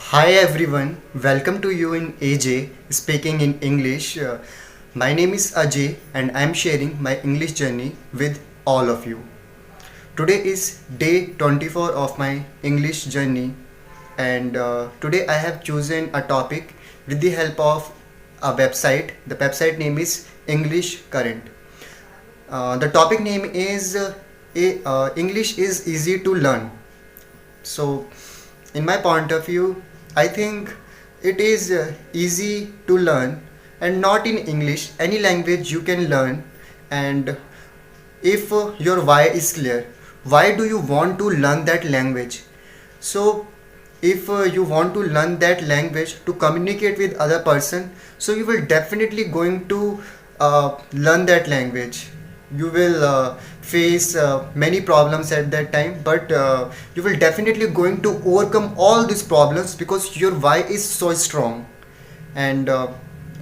Hi everyone, welcome to you in AJ speaking in English. My name is Ajay and I am sharing my English journey with all of you. Today is day 24 of my English journey and today I have chosen a topic with the help of a website. The website name is English Current. The topic name is English is easy to learn. So, in my point of view, I think it is easy to learn, and not in English, any language you can learn. And if your why is clear, why do you want to learn that language? So, if you want to learn that language to communicate with other person, so you will definitely going to learn that language. You will face many problems at that time, but you will definitely going to overcome all these problems because your why is so strong. And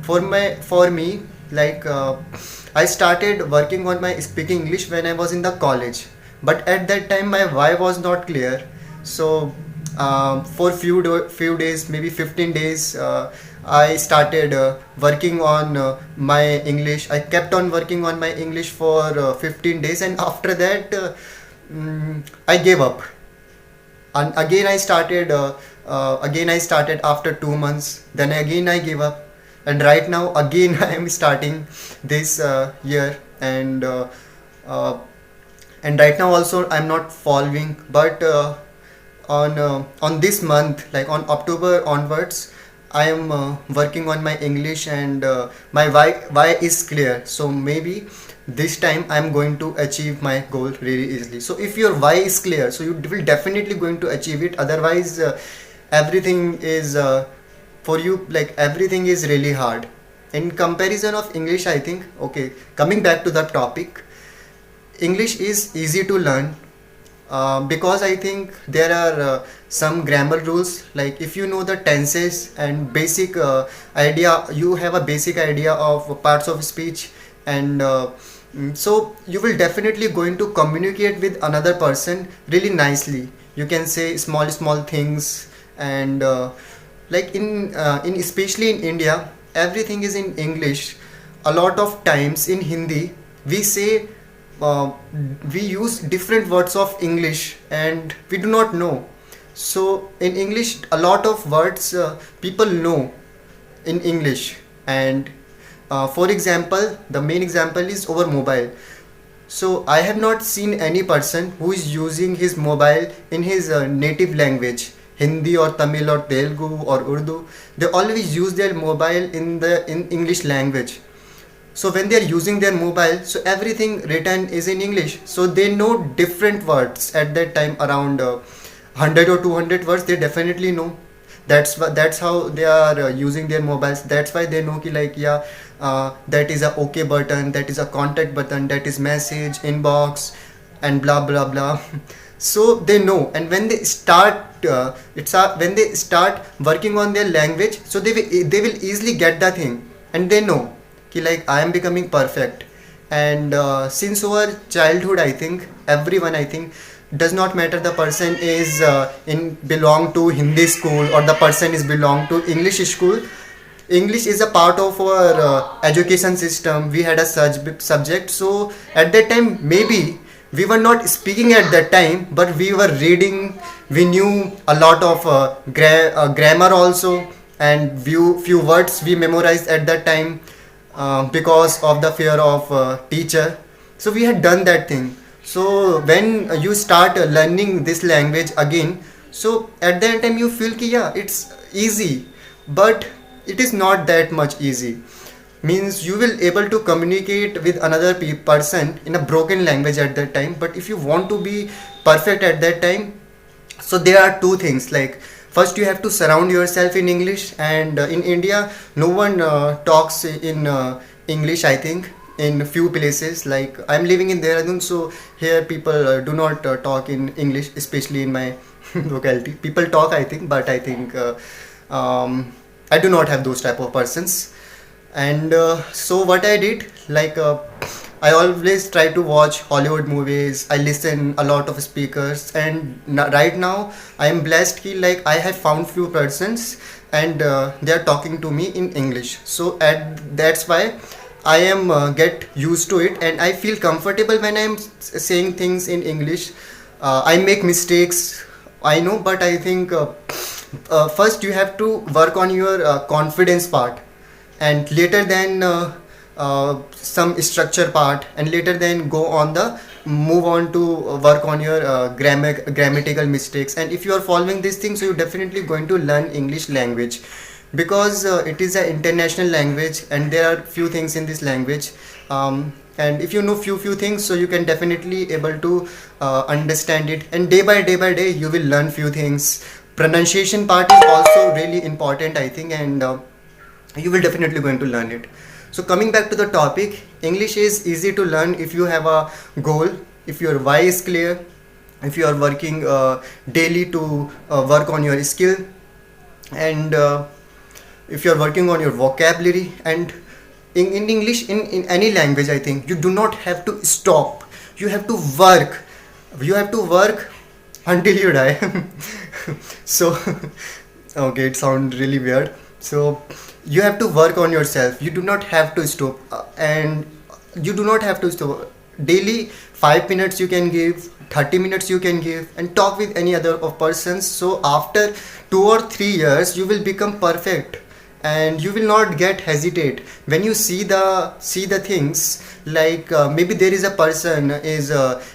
for me, like I started working on my speaking English when I was in the college, but at that time my why was not clear. So for few days, maybe 15 days, I started working on my English. I kept on working on my English for 15 days, and after that, I gave up. And again I started after 2 months. Then again I gave up, and right now again I am starting this year, uh, and right now also I'm not following, but on this month, like on October onwards, I am working on my English, and my why is clear. So maybe this time I'm going to achieve my goal really easily. So if your why is clear, so you will definitely going to achieve it. Otherwise, everything is for you, like everything is really hard. In comparison of English, I think, okay, coming back to the topic, English is easy to learn because I think there are some grammar rules. Like if you know the tenses and basic idea, you have a basic idea of parts of speech, and so you will definitely going to communicate with another person really nicely. You can say small things, and like in especially in India, everything is in English. A lot of times in Hindi, we say uh, we use different words of English and we do not know. So in English, a lot of words people know in English, and for example, the main example is over mobile. So I have not seen any person who is using his mobile in his native language, Hindi or Tamil or Telugu or Urdu. They always use their mobile in English language. So when they are using their mobile, so everything written is in English, so they know different words at that time, around 100 or 200 words they definitely know. That's how they are using their mobiles. That's why they know ki, like, yeah, that is a OK button, that is a contact button, that is message inbox, and blah blah blah. So they know, and when they start when they start working on their language, so they will easily get the thing, and they know कि like I am becoming perfect. And since our childhood, I think everyone, I think, does not matter the person is in belong to Hindi school or the person is belong to English school. English is a part of our education system. We had a such subject, so at that time maybe we were not speaking at that time, but we were reading. We knew a lot of grammar also, and few words we memorized at that time because of the fear of teacher. So we had done that thing. So when you start learning this language again, so at that time you feel ki, yeah, it's easy, but it is not that much easy. Means you will able to communicate with another person in a broken language at that time, but if you want to be perfect at that time, so there are two things. Like first you have to surround yourself in English, and in India no one talks in English, I think, in few places. Like I'm living in Dehradun, so here people do not talk in English, especially in my locality. People talk, I think, but I think I do not have those type of persons. And so what I did, like I always try to watch Hollywood movies. I listen a lot of speakers, and right now I am blessed ki like I have found few persons, and they are talking to me in English. So that's why I am get used to it, and I feel comfortable when I am saying things in English. I make mistakes, I know, but I think first you have to work on your confidence part, and later then some structure part, and later then go on the move on to work on your grammatical mistakes. And if you are following these things, so you're definitely going to learn English language, because it is an international language, and there are few things in this language. And if you know few things, so you can definitely able to understand it, and day by day you will learn few things. Pronunciation part is also really important, I think, and you will definitely going to learn it. So coming back to the topic, English is easy to learn if you have a goal, if your why is clear, if you are working daily to work on your skill, and if you are working on your vocabulary. And in English, in any language, I think you do not have to stop. You have to work. You have to work until you die. So okay, it sounds really weird. So you have to work on yourself. You do not have to stop, and you do not have to stop. Daily 5 minutes you can give, 30 minutes you can give, and talk with any other of persons. So after 2 or 3 years you will become perfect, and you will not get hesitate when you see the things. Like maybe there is a person is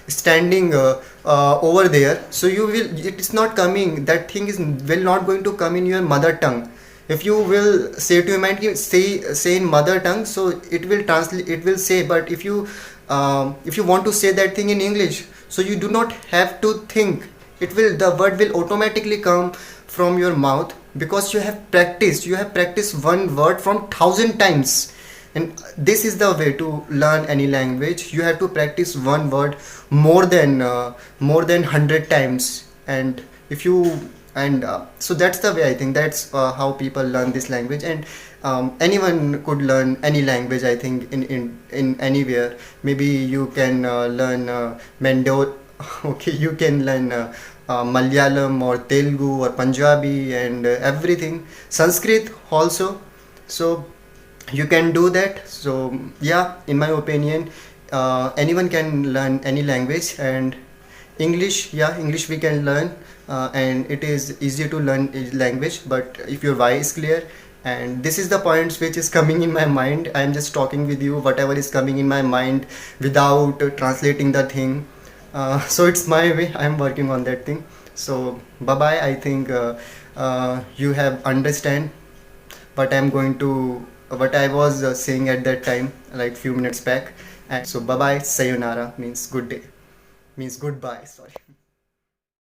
standing over there, so you will, it is not coming, that thing is will not going to come in your mother tongue. If you will say to your mind, say in mother tongue, so it will translate, it will say. But if you want to say that thing in English, so you do not have to think, it will, the word will automatically come from your mouth, because you have practiced one word from 1,000 times. And this is the way to learn any language. You have to practice one word more than 100 times. And if you, and so that's the way, I think that's how people learn this language. And anyone could learn any language, I think, in anywhere. Maybe you can learn Mando. Okay, you can learn Malayalam or Telugu or Punjabi, and everything, Sanskrit also. So you can do that. So yeah, in my opinion, anyone can learn any language. And English, yeah, English we can learn, and it is easy to learn a language. But if your why is clear, and this is the points which is coming in my mind, I am just talking with you whatever is coming in my mind without translating the thing. So it's my way, I am working on that thing. So bye bye, I think you have understand what I'm going to, what I was saying at that time, like few minutes back. And so bye bye, sayonara means good day, means goodbye, sorry.